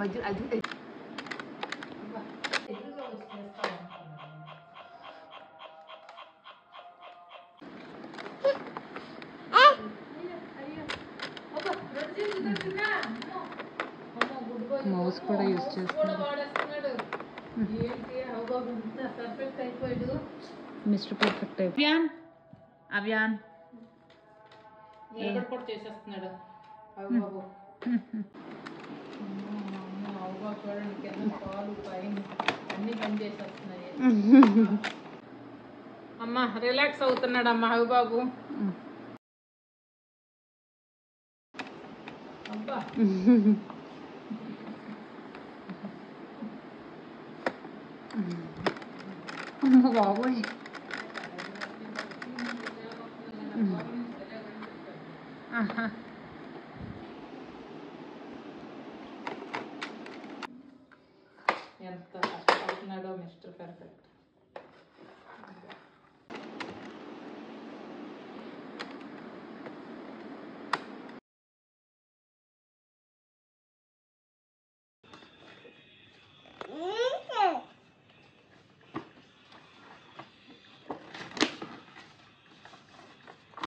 మధ్య అది మౌస్ కూడా యూజ్ చేస్తున్నాడు. Mister perfect అయిపోయాన్. అవ్యాన్ కూడా చేసేస్తున్నాడు. చూడండి కింద పాలు పైన అన్ని పని చేసేస్తున్నాయి. అమ్మ రిలాక్స్ అవుతున్నాడు అమ్మ హవిబాబు. అబ్బా అమ్మ బాబోయ్. ఎంత